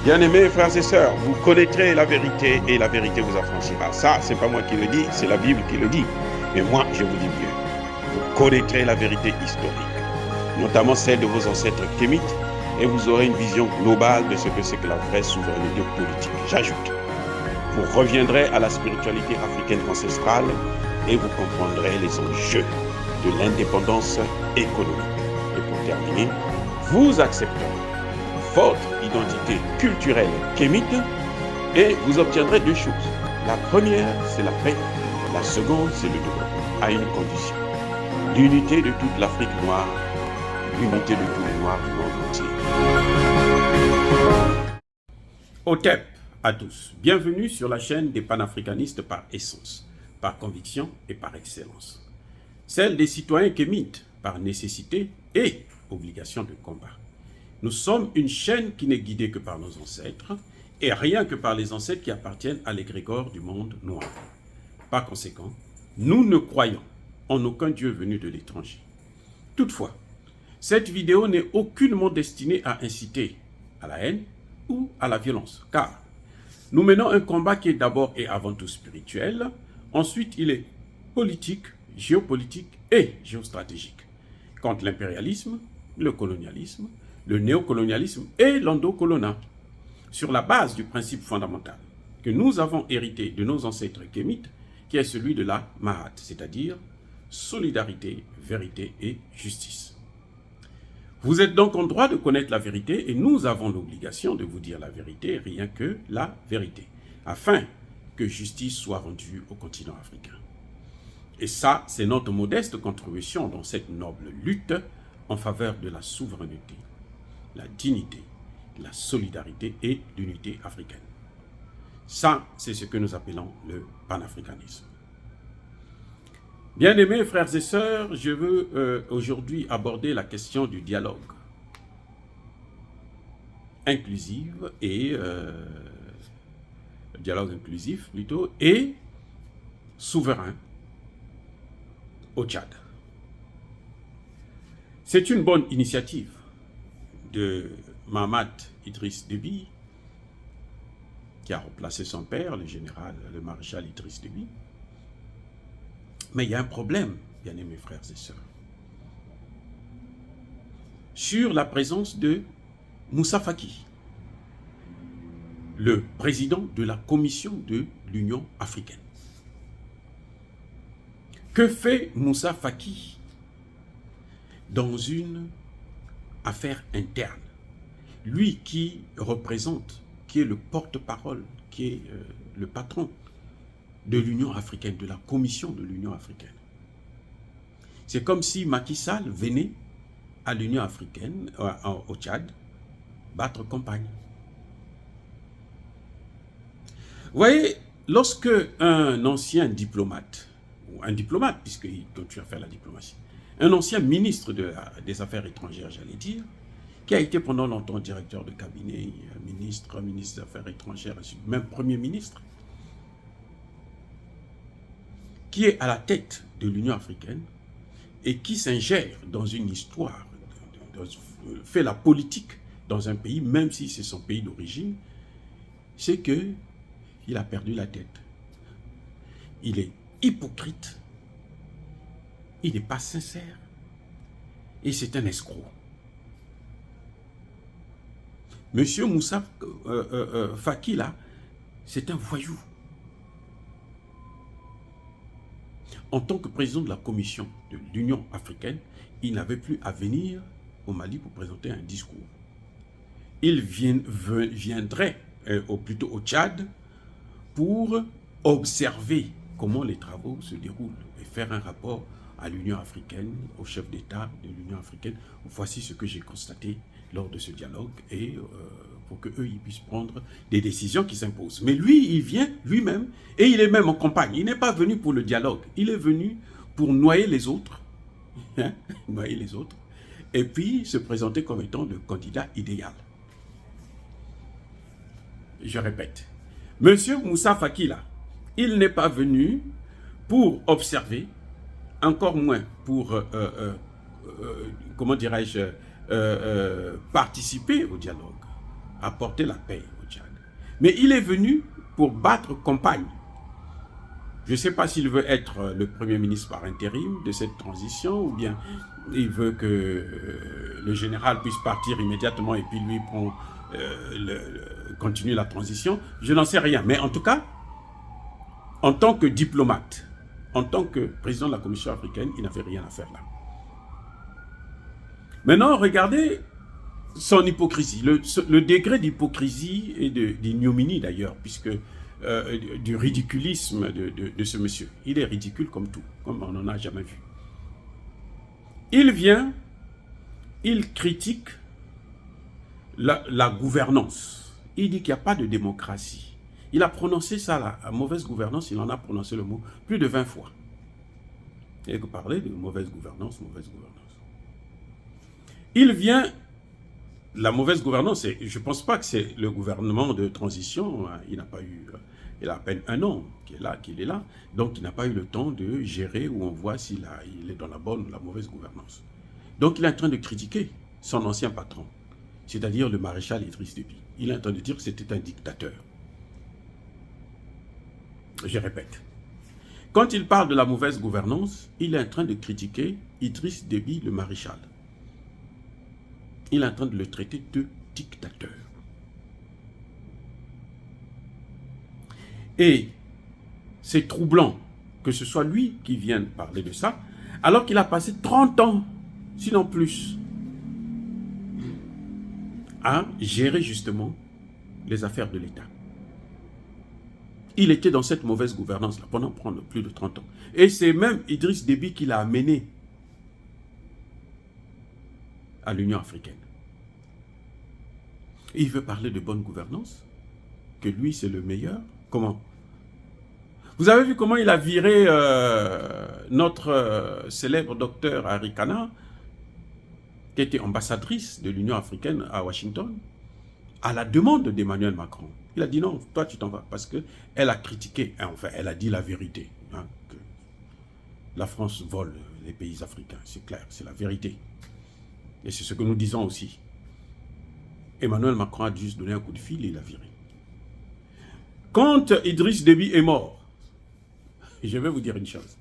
Bien-aimés frères et sœurs, vous connaîtrez la vérité et la vérité vous affranchira. Ça, c'est pas moi qui le dis, c'est la Bible qui le dit. Mais moi, je vous dis mieux. Vous connaîtrez la vérité historique, notamment celle de vos ancêtres kémites, et vous aurez une vision globale de ce que c'est que la vraie souveraineté politique. J'ajoute, vous reviendrez à la spiritualité africaine ancestrale et vous comprendrez les enjeux de l'indépendance économique. Et pour terminer, vous accepterez votre identité culturelle kémite et vous obtiendrez deux choses. La première, c'est la paix. La seconde, c'est le développement, à une condition. L'unité de toute l'Afrique noire, l'unité de tous les Noirs du monde entier. Otep à tous. Bienvenue sur la chaîne des panafricanistes par essence, par conviction et par excellence. Celle des citoyens kémites par nécessité et obligation de combat. Nous sommes une chaîne qui n'est guidée que par nos ancêtres et rien que par les ancêtres qui appartiennent à l'égrégore du monde noir. Par conséquent, nous ne croyons en aucun Dieu venu de l'étranger. Toutefois, cette vidéo n'est aucunement destinée à inciter à la haine ou à la violence, car nous menons un combat qui est d'abord et avant tout spirituel, ensuite il est politique, géopolitique et géostratégique, contre l'impérialisme, le colonialisme, le néocolonialisme et l'endocolonat, sur la base du principe fondamental que nous avons hérité de nos ancêtres kémites, qui est celui de la Mahat, c'est-à-dire solidarité, vérité et justice. Vous êtes donc en droit de connaître la vérité et nous avons l'obligation de vous dire la vérité, rien que la vérité, afin que justice soit rendue au continent africain. Et ça, c'est notre modeste contribution dans cette noble lutte en faveur de la souveraineté, la dignité, la solidarité et l'unité africaine. Ça, c'est ce que nous appelons le panafricanisme. Bien-aimés frères et sœurs, je veux aujourd'hui aborder la question du dialogue inclusif et dialogue inclusif plutôt et souverain au Tchad. C'est une bonne initiative de Mahamat Idriss Déby, qui a remplacé son père, le maréchal Idriss Déby. Mais il y a un problème, bien-aimés frères et sœurs, sur la présence de Moussa Faki, le président de la Commission de l'Union africaine. Que fait Moussa Faki dans une affaire interne? Lui qui représente, qui est le porte-parole, qui est le patron de l'Union africaine, de la Commission de l'Union africaine. C'est comme si Macky Sall venait à l'Union africaine, au Tchad, battre campagne. Vous voyez, lorsque un ancien diplomate, ou un diplomate, puisqu'il continue à faire la diplomatie, un ancien ministre des Affaires étrangères, j'allais dire, qui a été pendant longtemps directeur de cabinet, ministre des Affaires étrangères, même Premier ministre, qui est à la tête de l'Union africaine et qui s'ingère dans une histoire, fait la politique dans un pays, même si c'est son pays d'origine, c'est qu'il a perdu la tête. Il est hypocrite, il n'est pas sincère et c'est un escroc. Monsieur Moussa Faki, là, c'est un voyou. En tant que président de la Commission de l'Union africaine, il n'avait plus à venir au Mali pour présenter un discours. Il viendrait, plutôt au Tchad, pour observer comment les travaux se déroulent et faire un rapport à l'Union africaine, au chef d'État de l'Union africaine. Voici ce que j'ai constaté lors de ce dialogue et pour qu'eux ils puissent prendre des décisions qui s'imposent. Mais lui, il vient lui-même et il est même en campagne. Il n'est pas venu pour le dialogue. Il est venu pour noyer les autres. Noyer les autres. Et puis se présenter comme étant le candidat idéal. Je répète. Monsieur Moussa Faki, là, il n'est pas venu pour observer, encore moins pour, comment dirais-je, participer au dialogue, apporter la paix au Mais il est venu pour battre campagne. Je ne sais pas s'il veut être le Premier ministre par intérim de cette transition ou bien il veut que le général puisse partir immédiatement et puis lui continue la transition. Je n'en sais rien. Mais en tout cas, en tant que diplomate, en tant que président de la Commission africaine, il n'avait rien à faire là. Maintenant, regardez son hypocrisie, le degré d'hypocrisie et d'ignominie d'ailleurs, puisque du ridiculisme de ce monsieur. Il est ridicule comme tout, comme on n'en a jamais vu. Il vient, il critique la gouvernance. Il dit qu'il n'y a pas de démocratie. Il a prononcé ça, la mauvaise gouvernance, il en a prononcé le mot plus de 20 fois. Il a parlé de mauvaise gouvernance, mauvaise gouvernance. Il vient, la mauvaise gouvernance, je ne pense pas que c'est le gouvernement de transition, il n'a pas eu, il a à peine un an qu'il est là, donc il n'a pas eu le temps de gérer où on voit s'il est dans la bonne ou la mauvaise gouvernance. Donc il est en train de critiquer son ancien patron, c'est-à-dire le maréchal Idriss Déby. Il est en train de dire que c'était un dictateur. Je répète. Quand il parle de la mauvaise gouvernance, il est en train de critiquer Idriss Déby, le maréchal. Il est en train de le traiter de dictateur. Et c'est troublant que ce soit lui qui vienne parler de ça, alors qu'il a passé 30 ans, sinon plus, à gérer justement les affaires de l'État. Il était dans cette mauvaise gouvernance-là pendant plus de 30 ans. Et c'est même Idriss Déby qui l'a amené à l'Union africaine. Et il veut parler de bonne gouvernance, que lui c'est le meilleur. Comment? Vous avez vu comment il a viré notre célèbre docteur Arikana, qui était ambassadrice de l'Union africaine à Washington, à la demande d'Emmanuel Macron. Il a dit non, toi tu t'en vas, parce qu'elle a critiqué, enfin elle a dit la vérité, hein, que la France vole les pays africains, c'est clair, c'est la vérité. Et c'est ce que nous disons aussi. Emmanuel Macron a juste donné un coup de fil et il a viré. Quand Idriss Déby est mort, je vais vous dire une chose.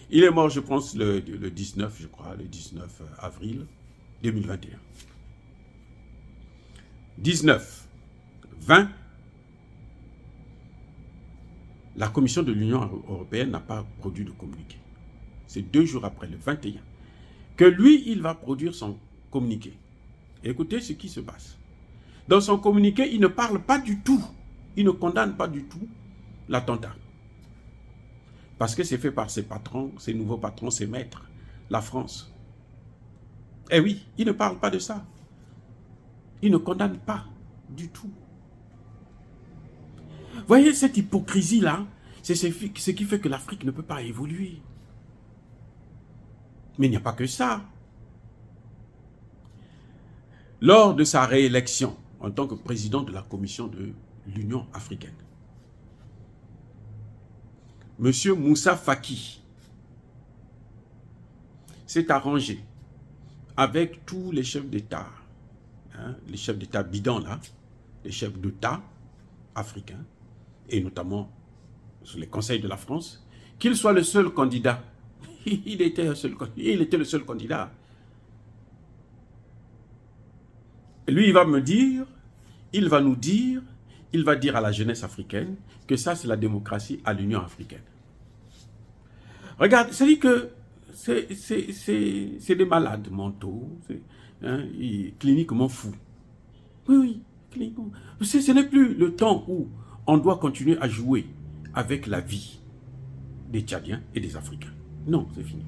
Il est mort, je pense, le 19, je crois, le 19 avril 2021. 19, 20, la Commission de l'Union européenne n'a pas produit de communiqué. C'est 2 jours après, le 21, que lui, il va produire son communiqué. Écoutez ce qui se passe. Dans son communiqué, il ne parle pas du tout, il ne condamne pas du tout l'attentat. Parce que c'est fait par ses patrons, ses nouveaux patrons, ses maîtres, la France. Eh oui, il ne parle pas de ça. Il ne condamne pas du tout. Voyez cette hypocrisie-là, c'est ce qui fait que l'Afrique ne peut pas évoluer. Mais il n'y a pas que ça. Lors de sa réélection en tant que président de la Commission de l'Union africaine, M. Moussa Faki s'est arrangé avec tous les chefs d'État, hein, les chefs d'État bidons là, les chefs d'État africains, et notamment sur les conseils de la France, qu'il soit le seul candidat. Il était le seul candidat. Lui, il va me dire, il va nous dire, il va dire à la jeunesse africaine que ça, c'est la démocratie à l'Union africaine. Regarde, c'est-à-dire que c'est des malades mentaux, hein, cliniquement fous. Oui, oui, cliniquement. Ce n'est plus le temps où on doit continuer à jouer avec la vie des Tchadiens et des Africains. Non, c'est fini.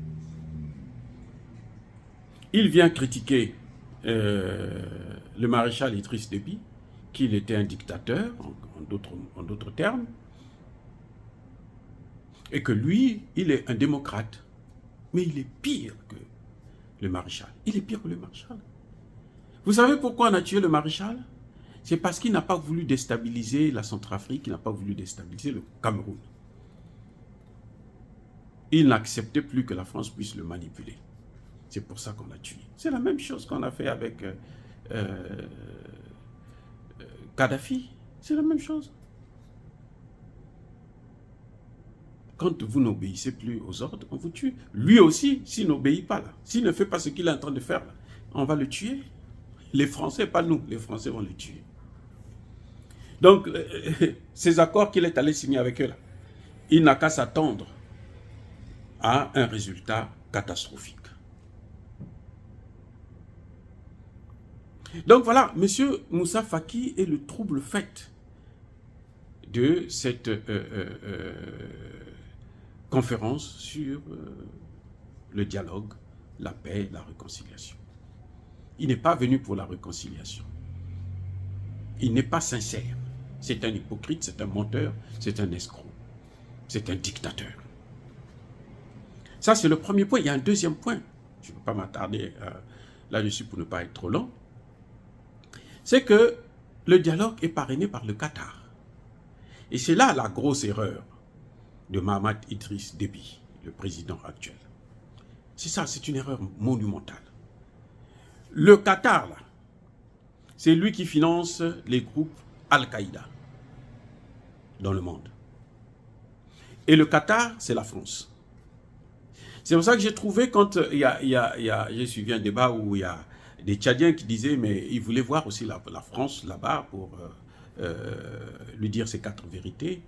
Il vient critiquer le maréchal Idriss Déby, qu'il était un dictateur, en d'autres termes, et que lui, il est un démocrate. Mais il est pire que le maréchal. Il est pire que le maréchal. Vous savez pourquoi on a tué le maréchal? C'est parce qu'il n'a pas voulu déstabiliser la Centrafrique, il n'a pas voulu déstabiliser le Cameroun. Il n'acceptait plus que la France puisse le manipuler. C'est pour ça qu'on l'a tué. C'est la même chose qu'on a fait avec Kadhafi. C'est la même chose. Quand vous n'obéissez plus aux ordres, on vous tue. Lui aussi, s'il n'obéit pas, là, s'il ne fait pas ce qu'il est en train de faire, là, on va le tuer. Les Français, pas nous, les Français vont le tuer. Donc, ces accords qu'il est allé signer avec eux, là, il n'a qu'à s'attendre à un résultat catastrophique. Donc voilà, M. Moussa Faki est le trouble fait de cette conférence sur le dialogue, la paix, la réconciliation. Il n'est pas venu pour la réconciliation. Il n'est pas sincère. C'est un hypocrite, c'est un menteur, c'est un escroc, c'est un dictateur. Ça, c'est le premier point. Il y a un deuxième point. Je ne peux pas m'attarder là-dessus pour ne pas être trop long. C'est que le dialogue est parrainé par le Qatar. Et c'est là la grosse erreur de Mahamat Idriss Déby, le président actuel. C'est ça, c'est une erreur monumentale. Le Qatar, là, c'est lui qui finance les groupes Al-Qaïda dans le monde. Et le Qatar, c'est la France. C'est pour ça que j'ai trouvé quand j'ai suivi un débat où il y a des Tchadiens qui disaient, mais ils voulaient voir aussi la France là-bas pour lui dire ses 4 vérités.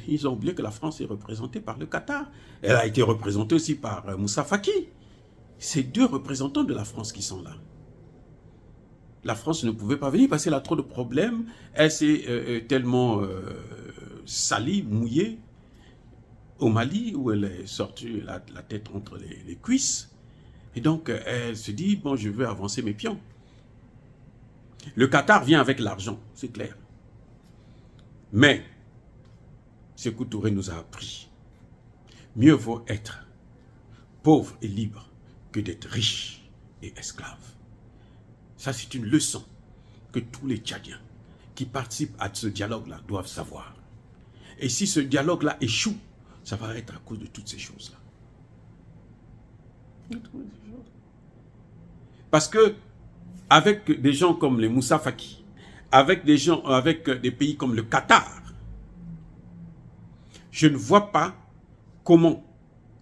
Ils ont oublié que la France est représentée par le Qatar. Elle a été représentée aussi par Moussa Faki. C'est 2 représentants de la France qui sont là. La France ne pouvait pas venir parce qu'elle a trop de problèmes. Elle s'est tellement salie, mouillée au Mali, où elle est sortie la tête entre les cuisses. Et donc, elle se dit, bon, je veux avancer mes pions. Le Qatar vient avec l'argent, c'est clair. Mais, Sékou Touré nous a appris, mieux vaut être pauvre et libre que d'être riche et esclave. Ça, c'est une leçon que tous les Tchadiens qui participent à ce dialogue-là doivent savoir. Et si ce dialogue-là échoue, ça va être à cause de toutes ces choses-là. Parce que, avec des gens comme les Moussa Faki, avec des pays comme le Qatar, je ne vois pas comment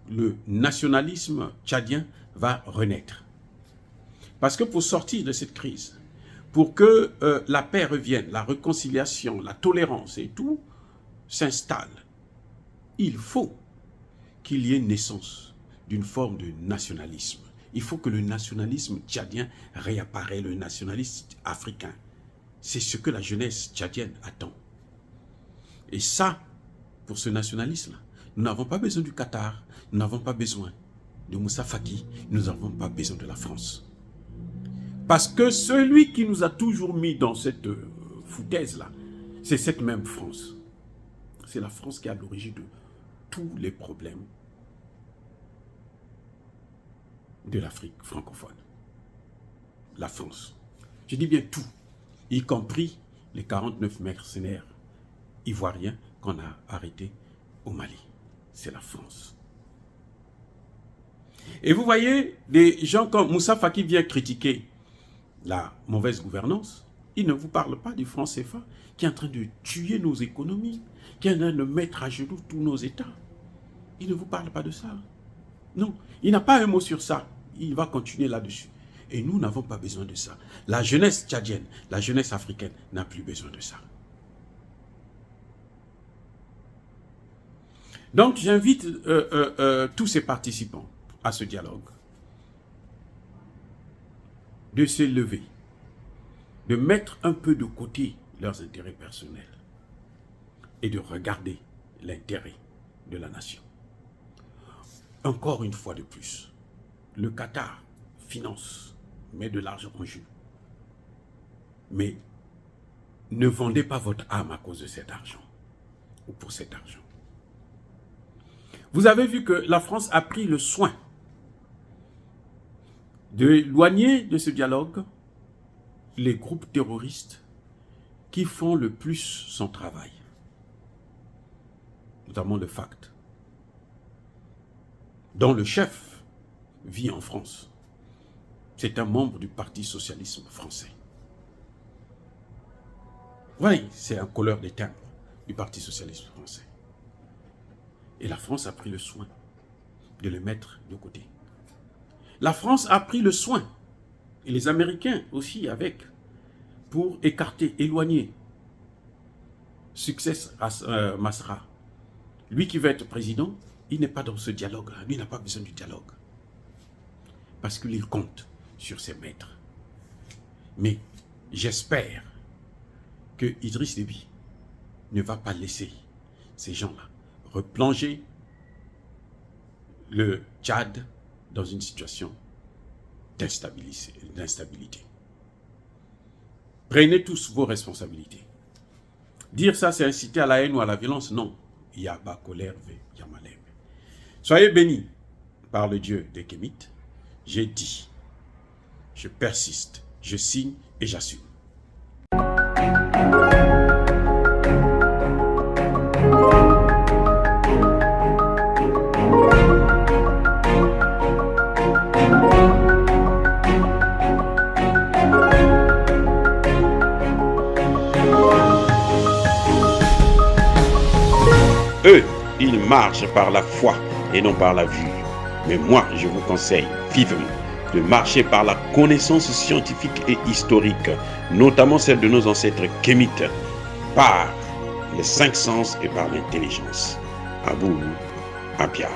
le nationalisme tchadien va renaître. Parce que pour sortir de cette crise, pour que la paix revienne, la réconciliation, la tolérance et tout s'installe, il faut qu'il y ait naissance d'une forme de nationalisme. Il faut que le nationalisme tchadien réapparaisse, le nationalisme africain. C'est ce que la jeunesse tchadienne attend. Et ça, pour ce nationalisme-là, nous n'avons pas besoin du Qatar, nous n'avons pas besoin de Moussa Faki, nous n'avons pas besoin de la France. Parce que celui qui nous a toujours mis dans cette foutaise-là, c'est cette même France. C'est la France qui est à l'origine de tous les problèmes de l'Afrique francophone. La France. Je dis bien tout, y compris les 49 mercenaires ivoiriens qu'on a arrêtés au Mali. C'est la France. Et vous voyez, des gens comme Moussa Faki vient critiquer la mauvaise gouvernance. Il ne vous parle pas du franc CFA qui est en train de tuer nos économies, qui est en train de mettre à genoux tous nos États. Il ne vous parle pas de ça. Non, il n'a pas un mot sur ça. Il va continuer là-dessus. Et nous n'avons pas besoin de ça. La jeunesse tchadienne, la jeunesse africaine n'a plus besoin de ça. Donc j'invite tous ces participants à ce dialogue de se lever, de mettre un peu de côté leurs intérêts personnels et de regarder l'intérêt de la nation. Encore une fois de plus, le Qatar finance, met de l'argent en jeu. Mais ne vendez pas votre âme à cause de cet argent ou pour cet argent. Vous avez vu que la France a pris le soin d'éloigner de ce dialogue les groupes terroristes qui font le plus son travail, notamment le FACT, dont le chef vit en France. C'est un membre du Parti socialiste français. Oui, c'est un colleur des timbres du Parti socialiste français. Et la France a pris le soin de le mettre de côté. La France a pris le soin, et les Américains aussi avec, pour écarter, éloigner Succès Masra. Lui qui veut être président, il n'est pas dans ce dialogue-là. Lui n'a pas besoin du dialogue. Parce qu'il compte sur ses maîtres. Mais j'espère que Idriss Déby ne va pas laisser ces gens-là replonger le Tchad dans une situation d'instabilité. Prenez tous vos responsabilités. Dire ça, c'est inciter à la haine ou à la violence. Non. Yaba colère Yamalem. Soyez bénis par le Dieu des Kémites. J'ai dit, je persiste, je signe et j'assume. Eux, ils marchent par la foi et non par la vue. Mais moi, je vous conseille vivement de marcher par la connaissance scientifique et historique, notamment celle de nos ancêtres kémites, par les 5 sens et par l'intelligence. Abou Apia.